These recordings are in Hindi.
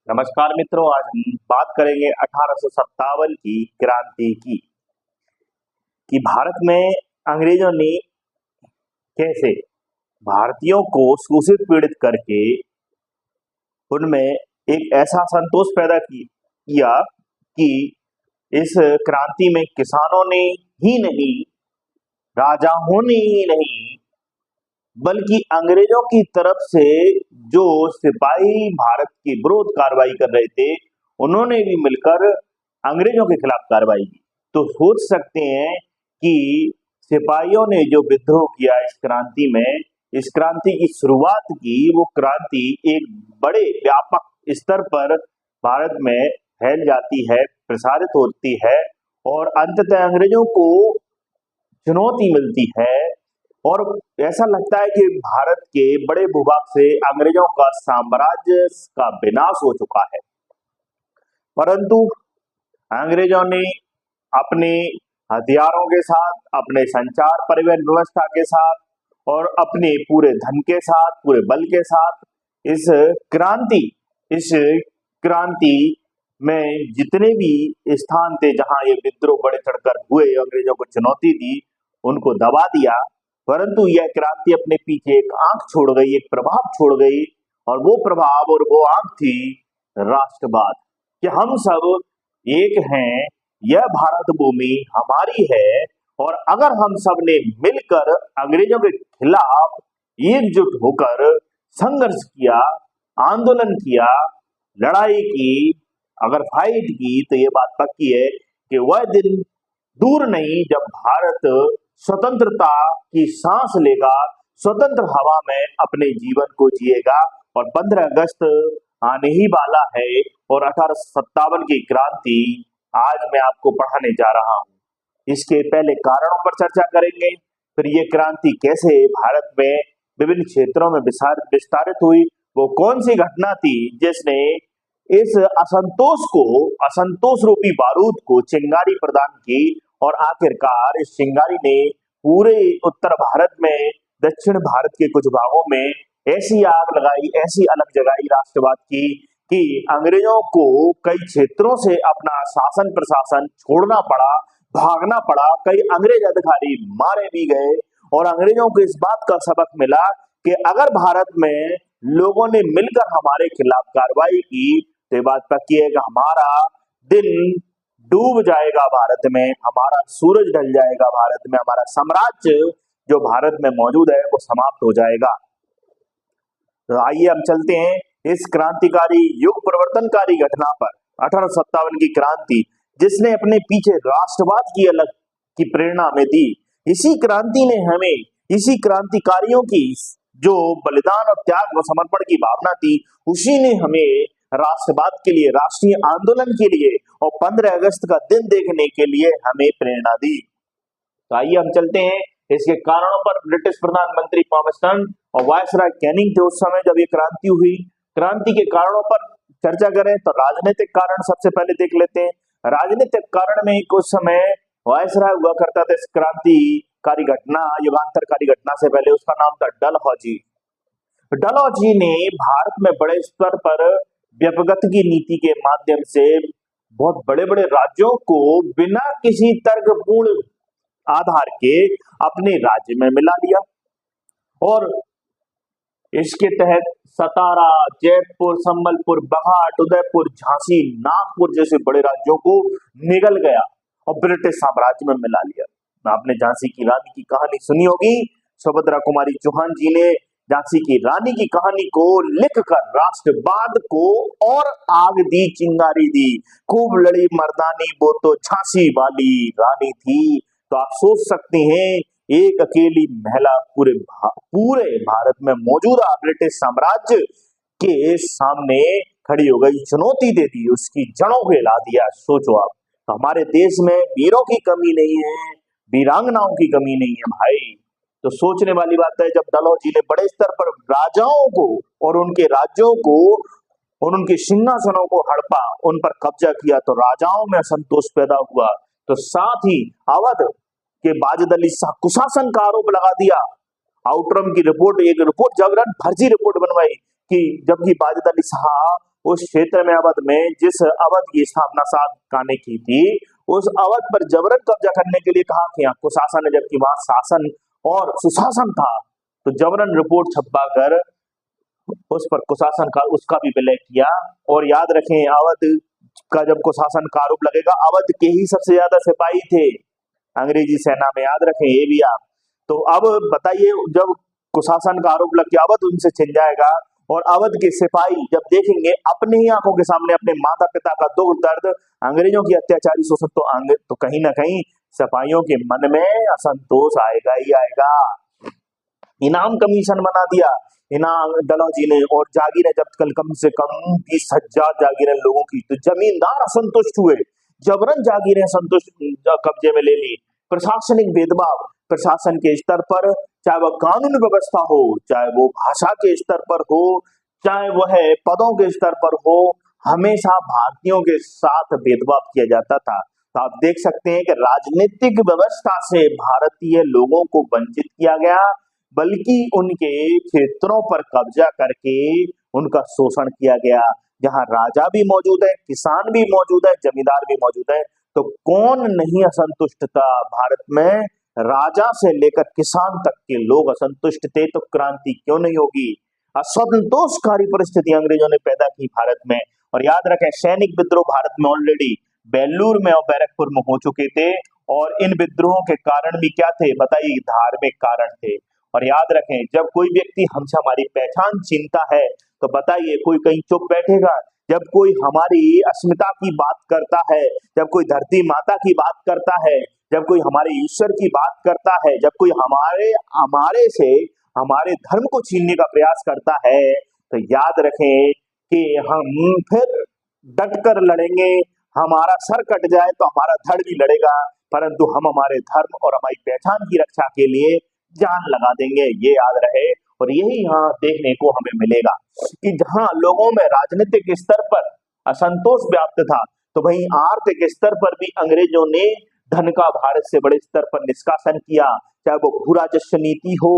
नमस्कार मित्रों, आज हम बात करेंगे 1857 की क्रांति की कि भारत में अंग्रेजों ने कैसे भारतीयों को शोषित पीड़ित करके उनमें एक ऐसा संतोष पैदा किया कि इस क्रांति में किसानों ने ही नहीं, राजाओं ने ही नहीं, बल्कि अंग्रेजों की तरफ से जो सिपाही भारत की विरोध कार्रवाई कर रहे थे, उन्होंने भी मिलकर अंग्रेजों के खिलाफ कार्रवाई की। तो सोच सकते हैं कि सिपाहियों ने जो विद्रोह किया इस क्रांति में, इस क्रांति की शुरुआत की, वो क्रांति एक बड़े व्यापक स्तर पर भारत में फैल जाती है, प्रसारित होती है और अंततः अंग्रेजों को चुनौती मिलती है और ऐसा लगता है कि भारत के बड़े भूभाग से अंग्रेजों का साम्राज्य का विनाश हो चुका है। परंतु अंग्रेजों ने अपने हथियारों के साथ, अपने संचार परिवहन व्यवस्था के साथ और अपने पूरे धन के साथ, पूरे बल के साथ इस क्रांति में जितने भी स्थान थे जहां ये विद्रोह बढ़े चढ़कर हुए, अंग्रेजों को चुनौती दी, उनको दबा दिया। परंतु यह क्रांति अपने पीछे एक आंख छोड़ गई, एक प्रभाव छोड़ गई और वो प्रभाव और वो आंख थी राष्ट्रवाद, कि हम सब एक हैं, यह भारत भूमि हमारी है और अगर हम सब ने मिलकर अंग्रेजों के खिलाफ एकजुट होकर संघर्ष किया, आंदोलन किया, लड़ाई की, अगर फाइट की, तो ये बात पक्की है कि वह दिन दूर नहीं जब भारत स्वतंत्रता की सांस लेगा, स्वतंत्र हवा में अपने जीवन को जिएगा। और 15 अगस्त आने ही वाला है और 1857 की क्रांति आज मैं आपको पढ़ाने जा रहा हूँ। इसके पहले कारणों पर चर्चा करेंगे, फिर ये क्रांति कैसे भारत में विभिन्न क्षेत्रों में विस्तारित हुई, वो कौन सी घटना थी जिसने इस असंतोष रूपी बारूद को चिंगारी प्रदान की और आखिरकार इस चिंगारी ने पूरे उत्तर भारत में, दक्षिण भारत के कुछ भागों में ऐसी आग लगाई, ऐसी अलग जगाई राष्ट्रवाद की कि अंग्रेजों को कई क्षेत्रों से अपना शासन प्रशासन छोड़ना पड़ा, भागना पड़ा। कई अंग्रेज अधिकारी मारे भी गए और अंग्रेजों को इस बात का सबक मिला कि अगर भारत में लोगों ने मिलकर हमारे खिलाफ कार्रवाई की तो ये बात पक्की है कि हमारा दिन डूब जाएगा, भारत में हमारा सूरज ढल जाएगा, भारत में हमारा साम्राज्य जो भारत में मौजूद है वो समाप्त हो जाएगा। तो आइए हम चलते हैं इस क्रांतिकारी युग परिवर्तनकारी घटना पर, 1857 की क्रांति, जिसने अपने पीछे राष्ट्रवाद की अलग की प्रेरणा में दी। इसी क्रांति ने हमें, इसी क्रांतिकारियों की जो बलिदान और त्याग व समर्पण की भावना थी, उसी ने हमें राष्ट्रवाद के लिए, राष्ट्रीय आंदोलन के लिए और 15 अगस्त का दिन देखने के लिए हमें प्रेरणा दी। तो आइए हम चलते हैं इसके कारणों पर। ब्रिटिश प्रधानमंत्री पामस्टन और वायसराय कैनिंग थे उस समय जब ये क्रांति हुई। क्रांति के कारणों पर चर्चा करें तो राजनीतिक कारण सबसे पहले देख लेते हैं। राजनीतिक कारण में कुछ समय वायसराय हुआ करता था इस क्रांतिकारी घटना, युगांतरकारी घटना से पहले, उसका नाम था डलहौजी। डलहौजी ने भारत में बड़े स्तर पर व्यपगत की नीति के माध्यम से बहुत बड़े बड़े राज्यों को बिना किसी तर्कपूर्ण आधार के अपने राज्य में मिला लिया और इसके तहत सतारा, जयपुर, संबलपुर, बघाट, उदयपुर, झांसी, नागपुर जैसे बड़े राज्यों को निगल गया और ब्रिटिश साम्राज्य में मिला लिया। आपने झांसी की रानी की कहानी सुनी होगी। सुभद्रा कुमारी चौहान जी ने झांसी की रानी की कहानी को लिखकर राष्ट्रवाद को और आग दी, चिंगारी दी। खूब लड़ी मर्दानी, वो तो झांसी वाली रानी थी। तो आप सोच सकते हैं एक अकेली महिला पूरे भारत में मौजूदा ब्रिटिश साम्राज्य के सामने खड़ी हो गई, चुनौती दे दी, उसकी जड़ों को हिला दिया। सोचो आप, तो हमारे देश में वीरों की कमी नहीं है, वीरांगनाओं की कमी नहीं है भाई। तो सोचने वाली बात है, जब डलहौजी ने बड़े स्तर पर राजाओं को और उनके राज्यों को और उनके सिंहासनों को हड़पा, उन पर कब्जा किया, तो राजाओं में असंतोष पैदा हुआ। तो साथ ही अवध के वाजिद अली शाह कुशासन का आरोप लगा दिया। आउटरम की रिपोर्ट, एक रिपोर्ट जागरण फर्जी रिपोर्ट बनवाई कि जबकि वाजिद अली शाह उस क्षेत्र में अवध में जिस अवध की स्थापना साध ने की थी, उस अवध पर जबरन कब्जा करने के लिए कहा कि यहाँ कुशासन है, जबकि वहां शासन और सुशासन था। तो जबरन रिपोर्ट छपवा कर उस पर कुशासन का उसका भी विलय किया। और याद रखें, अवध का जब कुशासन का आरोप लगेगा, अवध के ही सबसे ज्यादा सिपाही थे अंग्रेजी सेना में, याद रखें ये भी आप। तो अब बताइए, जब कुशासन का आरोप लग गया, अवध उनसे छिन जाएगा और अवध के सिपाही जब देखेंगे अपने ही आंखों के सामने अपने माता पिता का दुख दर्द, अंग्रेजों की अत्याचारी शोषण, तो कहीं ना कहीं सिपाहियों के मन में असंतोष आएगा ही आएगा। इनाम कमीशन बना दिया इनाम डलहौजी ने, और जागीरें जब्त कम से कम 20,000 जागीरें लोगों की। तो जमींदार असंतुष्ट हुए, जबरन जागीरें संतुष्ट कब्जे में ले ली। प्रशासनिक भेदभाव, प्रशासन के स्तर पर, चाहे वह कानून व्यवस्था हो, चाहे वो भाषा के स्तर पर हो, चाहे वह पदों के स्तर पर हो, हमेशा भारतीयों के साथ भेदभाव किया जाता था। तो आप देख सकते हैं कि राजनीतिक व्यवस्था से भारतीय लोगों को वंचित किया गया, बल्कि उनके क्षेत्रों पर कब्जा करके उनका शोषण किया गया। जहां राजा भी मौजूद है, किसान भी मौजूद है, जमींदार भी मौजूद है, तो कौन नहीं असंतुष्ट था भारत में? राजा से लेकर किसान तक के लोग असंतुष्ट थे, तो क्रांति क्यों नहीं होगी? असंतोषकारी परिस्थिति अंग्रेजों ने पैदा की भारत में। और याद रखें, सैनिक विद्रोह भारत में ऑलरेडी बेलूर में और बैरकपुर में हो चुके थे, और इन विद्रोहों के कारण भी क्या थे बताइए? धार्मिक कारण थे। और याद रखें, जब कोई व्यक्ति हमसे हमारी पहचान छीनता है, तो बताइए कोई कहीं चुप बैठेगा? जब कोई हमारी अस्मिता की बात करता है, जब कोई धरती माता की बात करता है, जब कोई हमारे ईश्वर की बात करता है, जब कोई हमारे से हमारे धर्म को छीनने का प्रयास करता है, तो याद रखें कि हम फिर डटकर लड़ेंगे। हमारा सर कट जाए तो हमारा धड़ भी लड़ेगा, परंतु हम हमारे धर्म और हमारी पहचान की रक्षा के लिए जान लगा देंगे, ये याद रहे। और यही यहाँ देखने को हमें मिलेगा कि जहां लोगों में राजनीतिक स्तर पर असंतोष व्याप्त था, तो वहीं आर्थिक स्तर पर भी अंग्रेजों ने धन का भारत से बड़े स्तर पर निष्कासन किया। चाहे वो भू राजस्व नीति हो,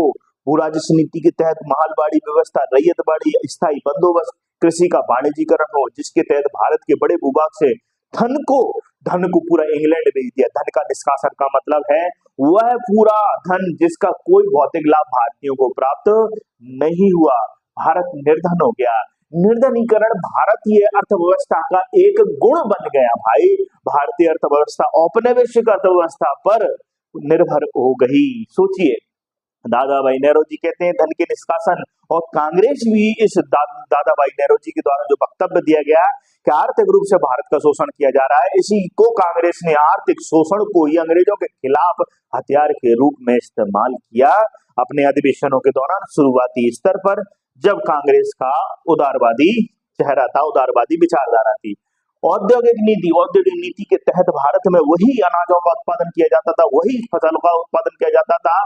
भू राजस्व नीति के तहत महलबाड़ी व्यवस्था, रैयतबाड़ी, स्थायी बंदोबस्त, कृषि का वाणिज्यीकरण हो, जिसके तहत भारत के बड़े भूभाग से धन को पूरा इंग्लैंड भेज दिया। धन का निष्कासन का मतलब है वह पूरा धन जिसका कोई भौतिक लाभ भारतीयों को प्राप्त नहीं हुआ। भारत निर्धन हो गया। निर्धनीकरण भारतीय अर्थव्यवस्था का एक गुण बन गया भाई। भारतीय अर्थव्यवस्था औपनिवेशिक अर्थव्यवस्था पर निर्भर हो गई। सोचिए, दादा भाई नेहरू जी कहते हैं धन के निष्कासन, और कांग्रेस भी इस दादा भाई नेहरू जी के द्वारा जो वक्तव्य दिया गया कि आर्थिक रूप से भारत का शोषण किया जा रहा है, इसी को कांग्रेस ने आर्थिक शोषण को ही अंग्रेजों के खिलाफ हथियार के रूप में इस्तेमाल किया अपने अधिवेशनों के दौरान शुरुआती स्तर पर, जब कांग्रेस का उदारवादी चेहरा था, उदारवादी विचारधारा थी। औद्योगिक नीति के तहत भारत में वही अनाजों का उत्पादन किया जाता था, वही फसलों का उत्पादन किया जाता था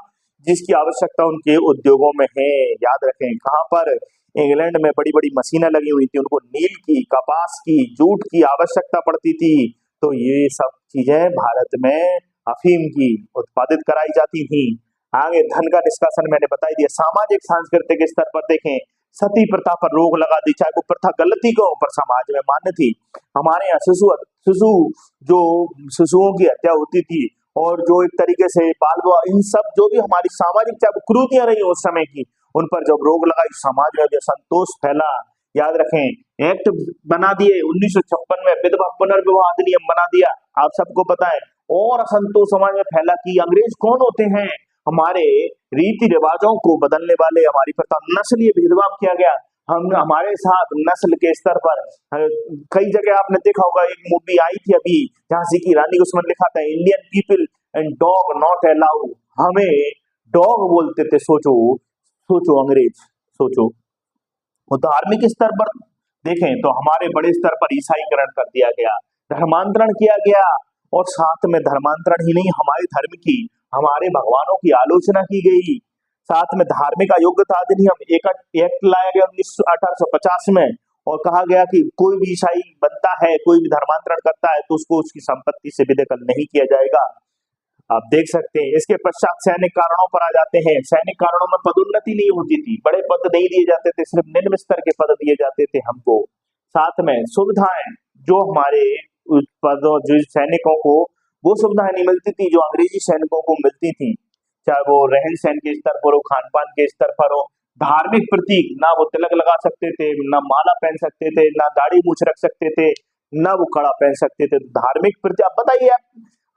जिसकी आवश्यकता उनके उद्योगों में है। याद रखें, कहां पर? इंग्लैंड में बड़ी बड़ी मशीनें लगी हुई थी, उनको नील की, कपास की, जूट की आवश्यकता पड़ती थी। तो ये सब चीजें भारत में अफीम की उत्पादित कराई जाती थी। आगे धन का निष्कासन मैंने बता ही दिया। सामाजिक सांस्कृतिक स्तर पर देखें, सती प्रथा पर रोक लगा दी। चाहे वो प्रथा गलती को पर समाज में मान्य थी। हमारे यहाँ शिशुओं की हत्या होती थी, और जो एक तरीके से बाल विवाह, इन सब जो भी हमारी सामाजिक चाहे कुरीतियां रही उस समय की, उन पर जब रोक लगाई, समाज में जो संतोष फैला। याद रखें, एक्ट बना दिए 1956 में, विधवा पुनर्विवाह अधिनियम बना दिया, आप सबको पता है। और असंतोष समाज में फैला कि अंग्रेज कौन होते हैं? हमारे रीति रिवाजों को बदलने वाले, हमारी प्रथा, नस्लीय भेदभाव किया गया। हमारे साथ नस्ल के स्तर पर कई जगह आपने देखा होगा, एक मूवी आई थी अभी झांसी की रानी, उसमें लिखा था Indian people and dog not allow. हमें डॉग बोलते थे। सोचो अंग्रेज, सोचो। वो धार्मिक स्तर पर देखें तो हमारे बड़े स्तर पर ईसाईकरण कर दिया गया, धर्मांतरण किया गया, और साथ में धर्मांतरण ही नहीं, हमारे धर्म की, हमारे भगवानों की आलोचना की गई। साथ में धार्मिक अयोग्यता अधिनियम एक्ट लाया गया 1850 में, और कहा गया कि कोई भी ईसाई बनता है, कोई भी धर्मांतरण करता है, तो उसको उसकी संपत्ति से बेदखल नहीं किया जाएगा। आप देख सकते हैं। इसके पश्चात सैनिक कारणों पर आ जाते हैं। सैनिक कारणों में पदोन्नति नहीं होती थी, बड़े पद नहीं दिए जाते थे, सिर्फ निम्न स्तर के पद दिए जाते थे हमको। साथ में सुविधाएं जो हमारे जो सैनिकों को वो सुविधाएं नहीं मिलती थी जो अंग्रेजी सैनिकों को मिलती थी, चाहे वो रहन सहन के स्तर पर हो, खान पान के स्तर पर हो। धार्मिक प्रतीक, ना वो तिलक लगा सकते थे, ना माला पहन सकते थे, ना दाढ़ी मूछ रख सकते थे, ना वो कड़ा पहन सकते थे। धार्मिक प्रतीक, अब बताइए आप,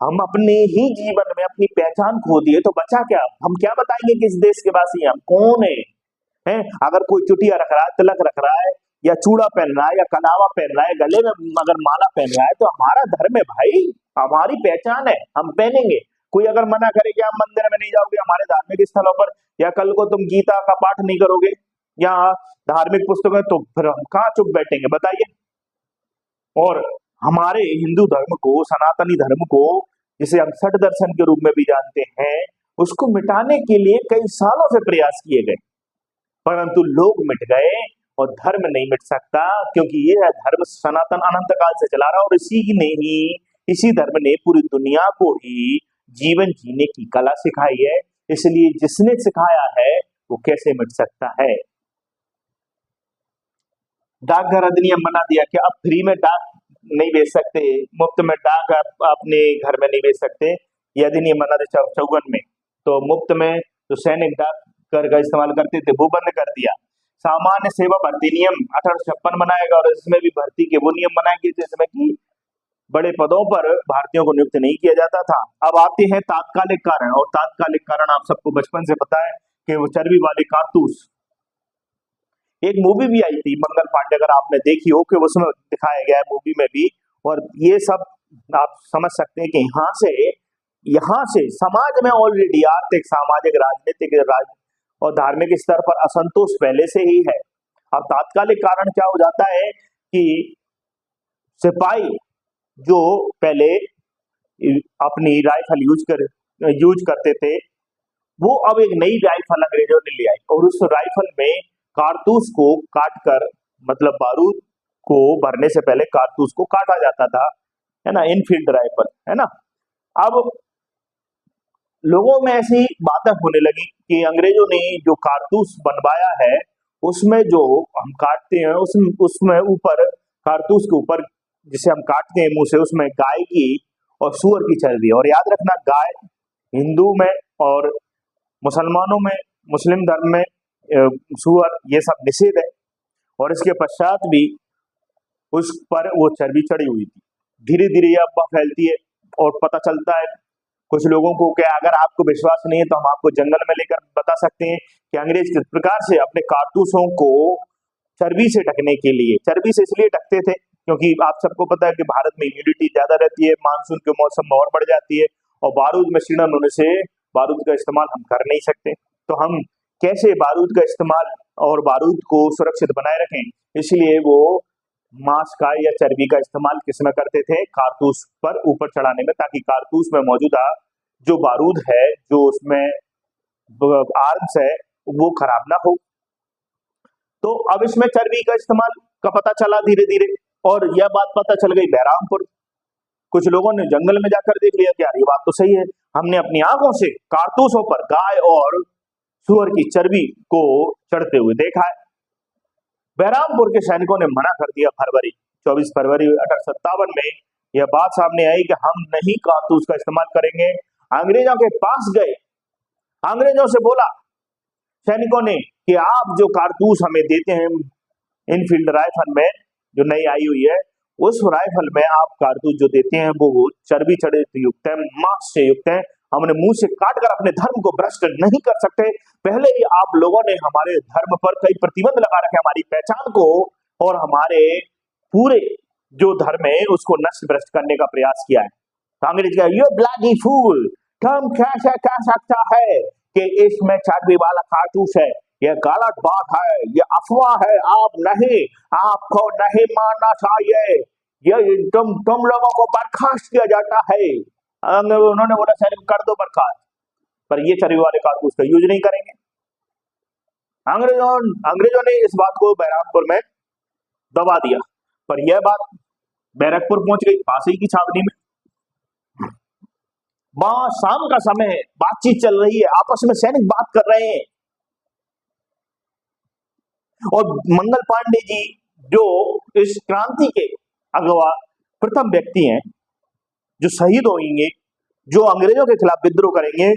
हम अपने ही जीवन में अपनी पहचान खो दिए तो बचा क्या? हम क्या बताएंगे किस देश के वासी हैं, हम कौन है? अगर कोई चुटिया रख रहा है, तिलक रख रहा है, या चूड़ा पहन रहा है, या कलावा पहन रहा है, गले में अगर माला पहन रहा है, तो हमारा धर्म है भाई, हमारी पहचान है, हम पहनेंगे। कोई अगर मना करे कि आप मंदिर में नहीं जाओगे, हमारे धार्मिक स्थलों पर, या कल को तुम गीता का पाठ नहीं करोगे या धार्मिक पुस्तकों, तो फिर हम कहाँ चुप बैठेंगे बताइए। और हमारे हिंदू धर्म को, सनातनी धर्म को, जिसे हम छठ दर्शन के रूप में भी जानते हैं, उसको मिटाने के लिए कई सालों से प्रयास किए गए, परंतु लोग मिट गए और धर्म नहीं मिट सकता, क्योंकि यह धर्म सनातन अनंत काल से चला रहा है, और इसी धर्म ने पूरी दुनिया को ही जीवन जीने की कला सिखाई है। इसलिए जिसने सिखाया है वो कैसे मिट सकता है। डाकघर अधिनियम बना दिया कि अब फ्री में डाक नहीं बेच सकते, मुफ्त में डाक अपने घर में नहीं बेच सकते। यह अधिनियम बना दिया 54 में, तो मुफ्त में जो सैनिक डाक घर का इस्तेमाल करते थे वो बंद कर दिया। सामान्य सेवा भर्ती नियम 1856 बनाएगा, और इसमें भी भर्ती के वो नियम बनाएंगे जिसमें कि बड़े पदों पर भारतीयों को नियुक्त नहीं किया जाता था। अब आते हैं तात्कालिक कारण, और तात्कालिक कारण आप सबको बचपन से पता है कि वो चर्बी वाले कारतूस। एक मूवी भी आई थी मंगल पांडे, अगर आपने देखी हो, कि उसमें दिखाया गया है मूवी में भी, और ये सब आप समझ सकते हैं कि यहाँ से समाज में ऑलरेडी आर्थिक, सामाजिक, राजनीतिक और धार्मिक स्तर पर असंतोष पहले से ही है। अब तात्कालिक कारण क्या हो जाता है कि सिपाही जो पहले अपनी राइफल यूज करते थे, वो अब एक नई राइफल अंग्रेजों ने ले आई, और उस राइफल में कारतूस को काटकर, मतलब बारूद को भरने से पहले कारतूस को काटा जाता था, है ना, इनफील्ड राइफल, है ना। अब लोगों में ऐसी बातें होने लगी कि अंग्रेजों ने जो कारतूस बनवाया है, उसमें जो हम काटते हैं, उसमें ऊपर, कारतूस के ऊपर जिसे हम काटते हैं मुंह से, उसमें गाय की और सूअर की चर्बी है। और याद रखना, गाय हिंदू में और मुसलमानों में, मुस्लिम धर्म में सूअर, ये सब निषेध है, और इसके पश्चात भी उस पर वो चर्बी चढ़ी हुई थी। धीरे धीरे यह अफवाह फैलती है, और पता चलता है कुछ लोगों को कि अगर आपको विश्वास नहीं है तो हम आपको जंगल में लेकर बता सकते हैं कि अंग्रेज किस प्रकार से अपने कारतूसों को चर्बी से ढकने के लिए, चर्बी से इसलिए ढकते थे क्योंकि आप सबको पता है कि भारत में ह्यूमिडिटी ज्यादा रहती है, मानसून के मौसम में और बढ़ जाती है, और बारूद में शीणन होने से बारूद का इस्तेमाल हम कर नहीं सकते। तो हम कैसे बारूद का इस्तेमाल और बारूद को सुरक्षित बनाए रखें, इसलिए वो मांस का या चर्बी का इस्तेमाल किसमें करते थे, कारतूस पर ऊपर चढ़ाने में, ताकि कारतूस में मौजूदा जो बारूद है, जो उसमें आर्म्स है, वो खराब ना हो। तो अब इसमें चर्बी का इस्तेमाल का पता चला धीरे धीरे, और यह बात पता चल गई बहरामपुर। कुछ लोगों ने जंगल में जाकर देख लिया कि यार ये बात तो सही है, हमने अपनी आंखों से कारतूसों पर गाय और सूअर की चर्बी को चढ़ते हुए देखा है। बहरामपुर के सैनिकों ने मना कर दिया। 24 फरवरी 1857 में यह बात सामने आई कि हम नहीं कारतूस का इस्तेमाल करेंगे। अंग्रेजों के पास गए, अंग्रेजों से बोला सैनिकों ने कि आप जो कारतूस हमें देते हैं इनफील्ड राइफल में जो नई आई हुई है, उस राइफल में आप कारतूस जो देते हैं वो चर्बी चढ़े युक्त है, मांस से युक्त है, हमने मुंह से काटकर अपने धर्म को भ्रष्ट नहीं कर सकते। पहले ही आप लोगों ने हमारे धर्म पर कई प्रतिबंध लगा रखे, हमारी पहचान को और हमारे पूरे जो धर्म है उसको नष्ट भ्रष्ट करने का प्रयास किया है। तो अंग्रेज का यू ब्लडी फूल, तुम कैसे कह सकता है कि इसमें चर्बी वाला कारतूस है, ये गलत बात है, ये अफवाह है, आपको नहीं मानना चाहिए, ये तुम लोगों को बर्खास्त किया जाता है। उन्होंने बोला सैनिक कर दो बर्खास्त, पर ये चर्बी वाले कारतूस का यूज नहीं करेंगे। अंग्रेजों ने इस बात को बैरकपुर में दबा दिया, पर यह बात बैरकपुर पहुंच गई, पास ही की छावनी में। वहां शाम का समय है, बातचीत चल रही है, आपस में सैनिक बात कर रहे हैं, और मंगल पांडे जी जो इस क्रांति के अगवा प्रथम व्यक्ति हैं, जो शहीद होंगे, जो अंग्रेजों के खिलाफ विद्रोह करेंगे,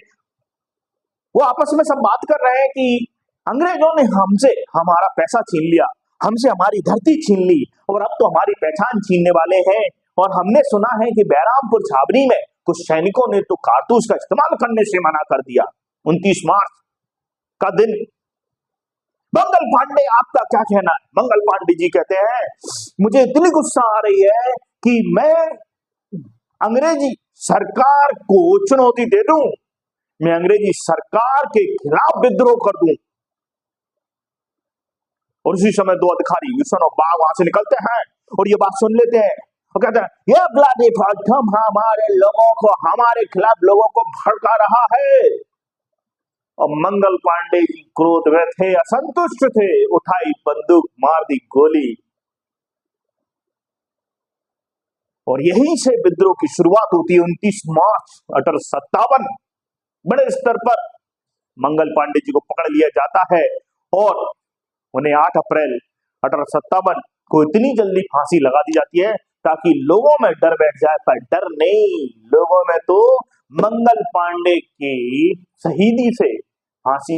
वो आपस में सब बात कर रहे हैं कि अंग्रेजों ने हमसे हमारा पैसा छीन लिया, हमसे हमारी धरती छीन ली और अब तो हमारी पहचान छीनने वाले हैं। और हमने सुना है कि बैरामपुर छावनी में कुछ सैनिकों ने तो कारतूस का इस्तेमाल करने से मना कर दिया। 29 मार्च का दिन। मंगल पांडे, आपका क्या कहना है? मंगल पांडे जी कहते हैं, मुझे इतनी गुस्सा आ रही है कि मैं अंग्रेजी सरकार को चुनौती दे दूं, मैं अंग्रेजी सरकार के खिलाफ विद्रोह कर दूं। और उसी समय दो अधिकारी विल्सन और बाग वहां से निकलते हैं और ये बात सुन लेते हैं और कहते हैं, ये ब्लडी फॉल्टम हमारे लोगों को, हमारे खिलाफ लोगों को भड़का रहा है। और मंगल पांडे जी क्रोध में थे, असंतुष्ट थे, उठाई बंदूक, मार दी गोली। और यहीं से विद्रोह की शुरुआत होती है। 29 मार्च 1857 बड़े स्तर पर मंगल पांडे जी को पकड़ लिया जाता है और उन्हें 8 अप्रैल 1857 को इतनी जल्दी फांसी लगा दी जाती है ताकि लोगों में डर बैठ जाए, पर डर नहीं, लोगों में तो मंगल पांडे की शहीदी से फांसी